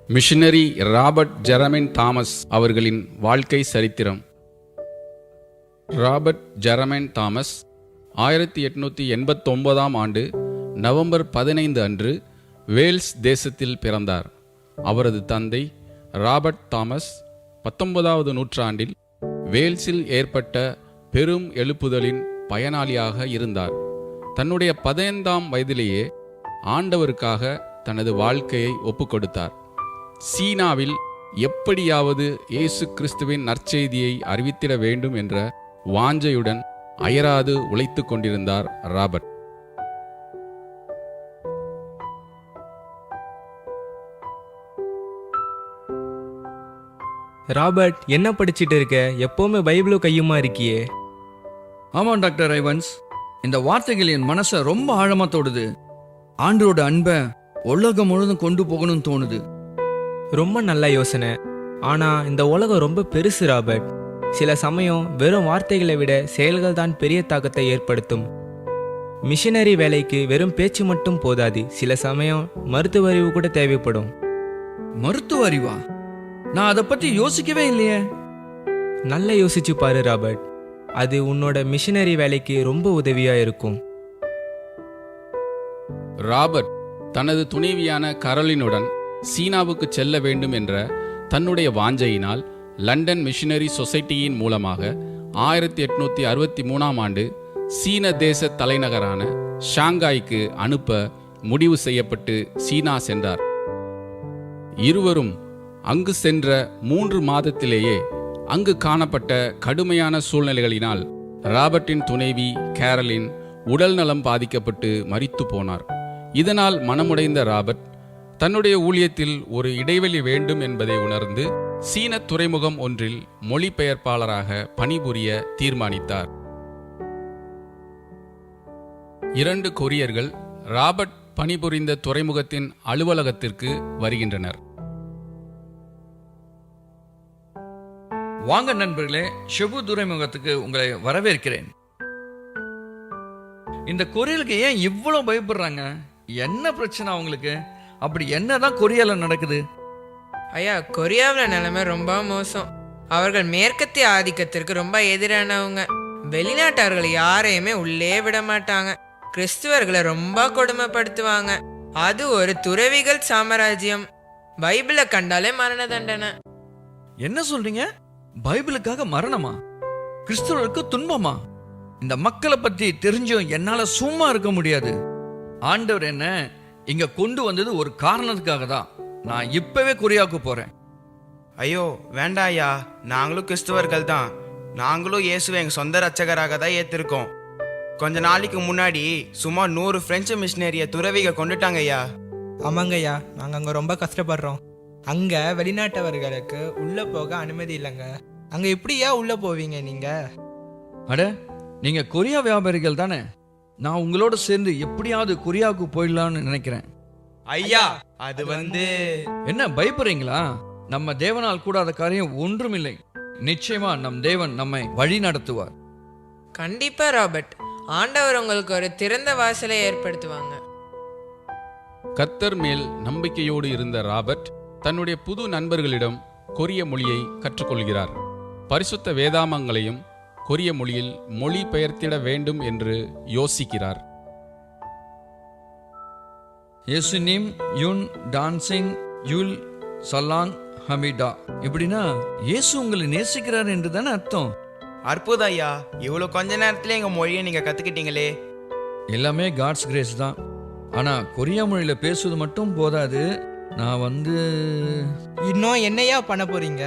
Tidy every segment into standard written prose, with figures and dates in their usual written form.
Missionary Robert ஜெரமைன் Thomas அவர்களின் வாழ்க்கை சரித்திரம். ராபர்ட் ஜெரமைன் தாமஸ் 1889 ஆண்டு நவம்பர் 15 அன்று வேல்ஸ் தேசத்தில் பிறந்தார். அவரது தந்தை ராபர்ட் தாமஸ் 19வது நூற்றாண்டில் வேல்ஸில் ஏற்பட்ட பெரும் எழுப்புதலின் பயனாளியாக இருந்தார். தன்னுடைய 15ஆம் வயதிலேயே ஆண்டவருக்காக தனது வாழ்க்கையை ஒப்புக்கொடுத்தார். சீனாவில் எப்படியாவது இயேசு கிறிஸ்துவின் நற்செய்தியை அறிவித்திட வேண்டும் என்ற வாஞ்சையுடன் அயராது உழைத்துக் கொண்டிருந்தார் ராபர்ட். ராபர்ட், என்ன படிச்சிட்டு இருக்க? எப்பவுமே பைபிளும் கையுமா இருக்கியே. ஆமாம் டாக்டர் ஐவன்ஸ், இந்த வார்த்தைகள் என் மனசை ரொம்ப ஆழமா தொடுது. ஆண்டோட அன்பை உலகம் முழுதும் கொண்டு போகணும்னு தோணுது. ரொம்ப நல்ல யோசனை. ஆனா இந்த உலகம் ரொம்ப பெருசு ராபர்ட். சில சமயம் வெறும் வார்த்தைகளை விட செயல்கள் தான் பெரிய தாக்கத்தை ஏற்படுத்தும். மிஷனரி வேலைக்கு வெறும் பேச்சு மட்டும் போதாது. சில சமயம் மருத்துவ அறிவு கூட தேவைப்படும். மருத்துவ அறிவா? நான் அதை பத்தி யோசிக்கவே இல்லையே. நல்லா யோசிச்சு பாரு ராபர்ட். அது உன்னோட மிஷனரி வேலைக்கு ரொம்ப உதவியா இருக்கும். ராபர்ட் தனது துணைவியான கரோலினுடன் சீனாவுக்கு செல்ல வேண்டும் என்ற தன்னுடைய வாஞ்சையினால் லண்டன் மிஷனரி சொசைட்டியின் மூலமாக 1863 ஆண்டு சீன தேச தலைநகரான ஷாங்காய்க்கு அனுப்ப முடிவு செய்யப்பட்டு சீனா சென்றார். இருவரும் அங்கு சென்ற 3 மாதத்திலேயே அங்கு காணப்பட்ட கடுமையான சூழ்நிலைகளினால் ராபர்ட்டின் துணைவி கேரலின் உடல் நலம் பாதிக்கப்பட்டு மரித்து போனார். இதனால் மனமுடைந்த ராபர்ட் தன்னுடைய ஊழியத்தில் ஒரு இடைவெளி வேண்டும் என்பதை உணர்ந்து சீன துறைமுகம் ஒன்றில் மொழிபெயர்ப்பாளராக பணிபுரிய தீர்மானித்தார். 2 கொரியர்கள் ராபர்ட் பணிபுரிந்த துறைமுகத்தின் அலுவலகத்திற்கு வருகின்றனர். வாங்க நண்பர்களே, ஷெபு துறைமுகத்துக்கு உங்களை வரவேற்கிறேன். இந்த கொரியலுக்கு ஏன் இவ்வளவு பயப்படுறாங்க? என்ன பிரச்சனை அவங்களுக்கு? அப்படி என்னதான் கொரியால நடக்குது? ஐயா, கொரியாவில் நிலைமை ரொம்ப மோசம். அவர்கள் மேற்கத்திய ஆதிக்கத்திற்கு ரொம்ப எதிரானவங்க. வெளிநாட்டவர்கள் யாரையுமே உள்ளே விட மாட்டாங்க. கிறிஸ்துவர்களை ரொம்ப கொடுமைப்படுத்துவாங்க. அது ஒரு துறவிகள் சாம்ராஜ்யம். பைபிளை கண்டாலே மரண தண்டனை. என்ன சொல்றீங்க? பைபிளுக்காக மரணமா? கிறிஸ்துவருக்கு துன்பமா? இந்த மக்களை பத்தி தெரிஞ்சும் என்னால சும்மா இருக்க முடியாது. ஆண்டவர் என்ன இங்க கொண்டு வந்தது ஒரு காரணத்துக்காக தான். நான் இப்பவே கொரியாவுக்கு போறேன். ஐயோ வேண்டாம் ஐயா, நாங்களும் கிறிஸ்துவர்கள் தான். நாங்களும் இயேசுவை எங்கள் சொந்த ரட்சகராக தான் ஏற்றிருக்கோம். கொஞ்ச நாளைக்கு முன்னாடி சுமார் 100 பிரெஞ்சு மிஷினரிய துறவிக கொண்டுட்டாங்க ஐயா. ஆமாங்க ஐயா, நாங்கள் அங்கே ரொம்ப கஷ்டப்படுறோம். அங்கே வெளிநாட்டவர்களுக்கு உள்ளே போக அனுமதி இல்லைங்க. அங்கே எப்படியா உள்ளே போவீங்க நீங்க? அட, நீங்க கொரியா வியாபாரிகள் தானே? நான் உங்களோட சேர்ந்து எப்படியாவது கொரியாவுக்கு போயிடலான்னு நினைக்கிறேன். ஐயா அது வந்து என்ன பயப்படுறீங்களா? நம்ம தேவனால் கூடாத காரியம் ஒன்றுமில்லை. நிச்சயமா நம் தேவன் நம்மை வழி நடத்துவார். கண்டிப்பா ராபர்ட், ஆண்டவர் உங்களுக்கு ஒரு திறந்த வாசலை ஏற்படுத்துவாங்க. கர்த்தர் மேல் நம்பிக்கையோடு இருந்த ராபர்ட் தன்னுடைய புது நண்பர்களிடம் கொரிய மொழியை கற்றுக்கொள்கிறார். பரிசுத்த வேதாமங்களையும் கொரிய மொழியில் மொழிபெயர்த்திட வேண்டும் என்று யோசிக்கிறார். யேசுனிம் யுன் டான்சிங் யுல் சலாங் ஹமிடா. இப்படின்னா இயேசு உங்களை நேசிக்கிறார் என்று தானே அர்த்தம். அற்புதம் ஐயா, இவ்வளோ கொஞ்ச நேரத்துல எங்கள் மொழியை நீங்கள் கற்றுக்கிட்டீங்களே. எல்லாமே காட்ஸ் கிரேஸ் தான். ஆனா கொரியா மொழியில பேசுவது மட்டும் போதாது. நான் இன்னும் என்னையா பண்ண போறீங்க?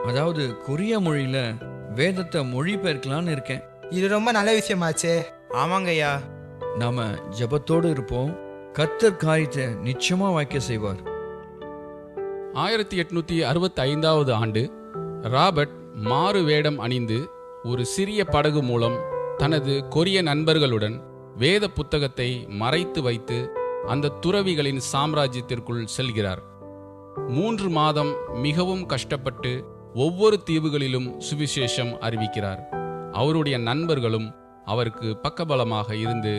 அதாவது கொரியா மொழியில வேதத்தை மொழிபெயர்க்கலான்னு இருக்கேன். இது ரொம்ப நல்ல விஷயமாச்சே. ஆமாங்க ஐயா. நாம ஜெபத்தோடு இருப்போம். கர்த்தர் காரியத்தை நிச்சயமா வாய்க்க செய்வார். 1865 ஆண்டு ராபர்ட் மாறு வேடம் அணிந்து ஒரு சிறிய படகு மூலம் தனது கொரிய நண்பர்களுடன் வேத புத்தகத்தை மறைத்து வைத்து அந்த துறவிகளின் சாம்ராஜ்யத்திற்குள் செல்கிறார். 3 மாதம் மிகவும் கஷ்டப்பட்டு ஒவ்வொரு தீவுகளிலும் சுவிசேஷம் அறிவிக்கிறார். அவருடைய நண்பர்களும் அவருக்கு பக்கபலமாக இருந்து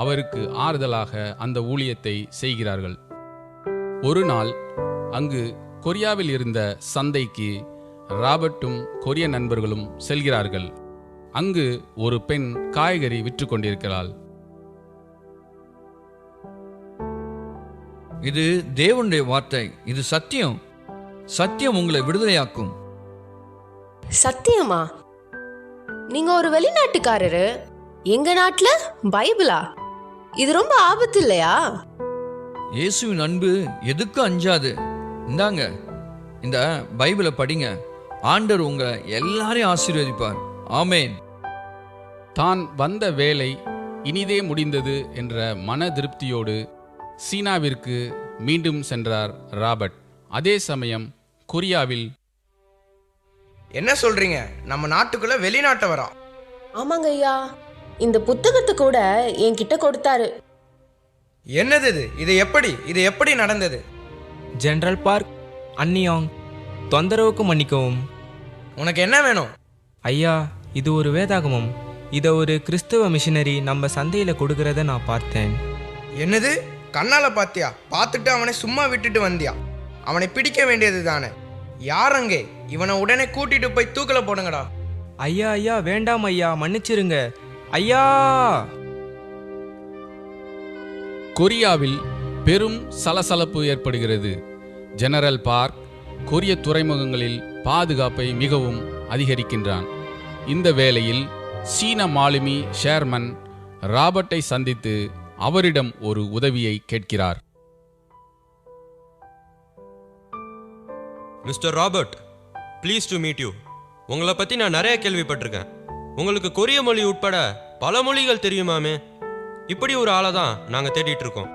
அவருக்கு ஆறுதலாக அந்த ஊழியத்தை செய்கிறார்கள். ஒரு நாள் அங்கு கொரியாவில் இருந்த சந்தைக்கு ராபர்ட்டும் கொரிய நண்பர்களும் செல்கிறார்கள். அங்கு ஒரு பெண் காய்கறி விற்று கொண்டிருக்கிறாள். இது தேவனுடைய வார்த்தை, இது சத்தியம். சத்தியம் உங்களை விடுதலையாக்கும். சத்தியமா? நீங்க ஒரு வெளிநாட்டுக்காரரு, எங்க நாட்டுல பைபிளா? இது ரொம்ப ஆபத்து இல்லையா? இயேசுவின் அன்பு எதுக்கும் அஞ்சாது. இந்தாங்க, இந்த பைபிளை படிங்க. ஆண்டவர் உங்க எல்லாரையும் ஆசீர்வதிப்பார். ஆமேன். தான் வந்த வேலை இனிதே முடிந்தது என்ற மன திருப்தியோடு சீனாவிற்கு மீண்டும் சென்றார் ராபர்ட். அதே சமயம் கொரியாவில் என்ன சொல்றீங்க? நம்ம நாட்டுக்குள்ள வெளிநாட்டவரா? ஆமாங்க ஐயா, இந்த புத்தகத்தை கூட என்கிட்ட கொடுத்தாரு. என்னது இது? இது எப்படி நடந்தது? ஜெனரல் பார்க், அன்னியாங், தொந்தரவுக்கு மன்னிக்கவும். உனக்கு என்ன வேணும்? ஐயா, இது ஒரு வேதாகமம். இதை ஒரு கிறிஸ்தவ மிஷினரி நம்ம சந்தையில் கொடுக்கறத நான் பார்த்தேன். என்னது? கண்ணால பாத்தியா? பார்த்துட்டு அவனை சும்மா விட்டுட்டு வந்தியா? அவனை பிடிக்க வேண்டியது தானே. யாரங்கே? இவனை உடனே கூட்டிட்டு போய் தூக்கல போடுங்கடா. ஐயா ஐயா, வேண்டாம் ஐயா, மன்னிச்சிருங்க ஐயா. கொரியாவில் பெரும் சலசலப்பு ஏற்படுகிறது. ஜெனரல் பார்க் கொரிய துறைமுகங்களில் பாதுகாப்பை மிகவும் அதிகரிக்கின்றான். இந்த வேளையில் சீன மாலுமி ஷேர்மன் ராபர்ட்டை சந்தித்து அவரிடம் ஒரு உதவியை கேட்கிறார். Mister Robert, please to meet you. உங்களை பற்றி நான் நிறைய கேள்விப்பட்டிருக்கேன். உங்களுக்கு கொரிய மொழி உட்பட பல மொழிகள் தெரியுமாமே. இப்படி ஒரு ஆளை தான் நாங்கள் தேடிட்டு இருக்கோம்.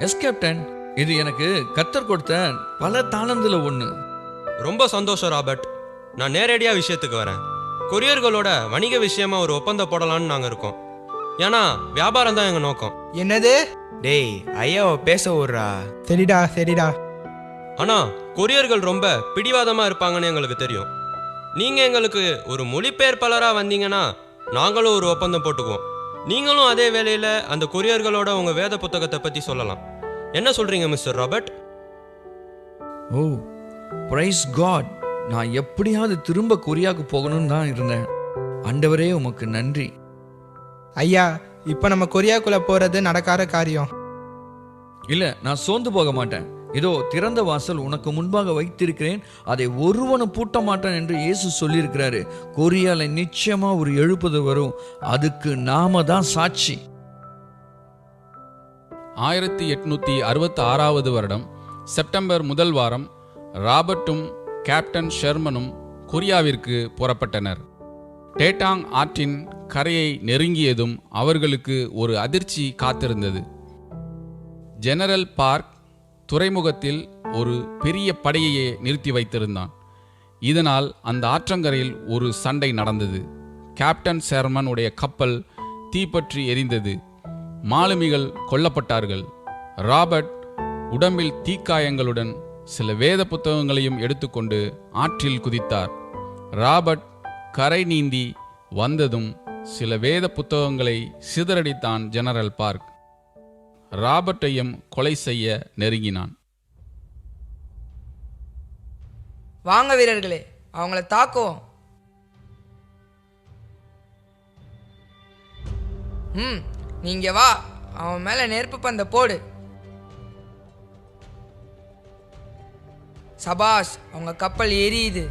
எஸ் கேப்டன், இது எனக்கு கர்த்தர் கொடுத்த பல தாளந்துல ஒன்று. ரொம்ப சந்தோஷம் ராபர்ட். நான் நேரடியாக விஷயத்துக்கு வரேன். கொரியர்களோட வணிக விஷயமா ஒரு ஒப்பந்தம் போடலான்னு நாங்கள் இருக்கோம். ஏன்னா வியாபாரம் தான் எங்கள் நோக்கம். என்னது? டேய், ஐயாவை பேச விடுறா. சரிடா. ஆனால் கொரியர்கள் ரொம்ப பிடிவாதமாக இருப்பாங்கன்னு எங்களுக்கு தெரியும். நீங்கள் எங்களுக்கு ஒரு மொழிபெயர்ப்பாளராக வந்தீங்கன்னா நாங்களும் ஒரு ஒப்பந்தம் போட்டுக்குவோம். நீங்களும் அதே வேளையில் அந்த கொரியர்களோட உங்கள் வேத புத்தகத்தை பற்றி சொல்லலாம். என்ன சொல்கிறீங்க மிஸ்டர் ராபர்ட்? ஓ, பிரைஸ் காட். நான் எப்படியாவது திரும்ப கொரியாவுக்கு போகணும்னு தான் இருந்தேன். ஆண்டவரே உமக்கு நன்றி. ஐயா, இப்போ நம்ம கொரியாக்குள்ள போறது நடக்காத காரியம். இல்லை, நான் சோர்ந்து போக மாட்டேன். இதோ திறந்த வாசல் உனக்கு முன்பாக வைத்திருக்கிறேன், அதை ஒருவனும் பூட்ட மாட்டான் என்று இயேசு சொல்லியிருக்கிறாரு. கொரியால நிச்சயமா ஒரு எழுப்புதல் வரும். அதுக்கு நாம தான் சாட்சி. 1866 வருடம் செப்டம்பர் முதல் வாரம் ராபர்ட்டும் கேப்டன் ஷெர்மனும் கொரியாவிற்கு புறப்பட்டனர். டேட்டாங் ஆற்றின் கரையை நெருங்கியதும் அவர்களுக்கு ஒரு அதிர்ச்சி காத்திருந்தது. ஜெனரல் பார்க் துறைமுகத்தில் ஒரு பெரிய படையையே நிறுத்தி வைத்திருந்தான். இதனால் அந்த ஆற்றங்கரையில் ஒரு சண்டை நடந்தது. கேப்டன் ஷெர்மன் உடைய கப்பல் தீப்பற்றி எரிந்தது. மாலுமிகள் கொல்லப்பட்டார்கள். ராபர்ட் உடம்பில் தீக்காயங்களுடன் சில வேத புத்தகங்களையும் எடுத்துக்கொண்டு ஆற்றில் குதித்தார். ராபர்ட் கரை நீந்தி வந்ததும் சில வேத புத்தகங்களை சிதறடித்தான் ஜெனரல் பார்க். ராபர்ட்டையும் கொலை செய்ய நெருங்கினான். வாங்க வீரர்களே, அவங்கள தாக்குவோம். நீங்க வா, அவன் மேல நெருப்பு பந்த போடு. சபாஷ், அவங்க கப்பல் எரியுது.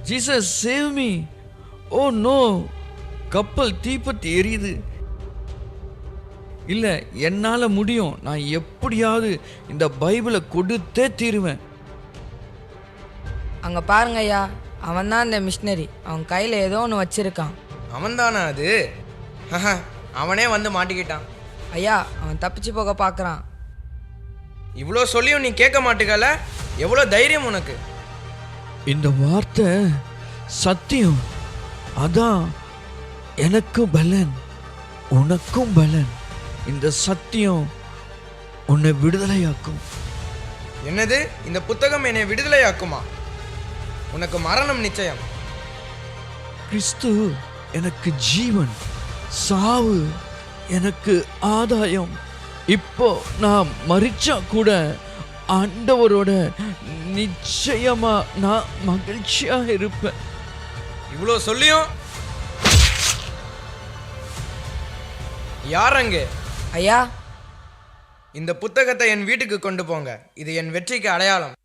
Jesus save me. Oh no, கப்பல் தீப்பத்தி எரியுது. இல்லை, என்னால் முடியும். நான் எப்படியாவது இந்த பைபிளை கொடுத்தே தீருவேன். அங்க பாருங்க ஐயா, அவன் தான் அந்த மிஷினரி. அவன் கையில ஏதோ ஒன்று வச்சிருக்கான். அவன்தானா அது? அவனே வந்து மாட்டிக்கிட்டான். ஐயா, அவன் தப்பிச்சு போக பார்க்கறான். இவ்வளோ சொல்லியும் நீ கேட்க மாட்டேங்கல? எவ்வளோ தைரியம் உனக்கு? இந்த வார்த்தை சத்தியம். அதான் எனக்கும் பலன், உனக்கும் பலன். இந்த சத்தியம் உன்னை விடுதலையாக்கும். என்னது? இந்த புத்தகம் என்னை விடுதலையாக்குமா? உனக்கு மரணம் நிச்சயம். கிறிஸ்து எனக்கு ஜீவன், சாவு எனக்கு ஆதாயம். இப்போ நான் மரிச்சா கூட ஆண்டவரோட நிச்சயமா நான் மகிழ்ச்சியா இருப்பேன். இவ்வளோ சொல்லியும் யாரங்க? ஐயா, இந்த புத்தகத்தை என் வீட்டுக்கு கொண்டு போங்க. இது என் வெற்றிக்கு அடையாளம்.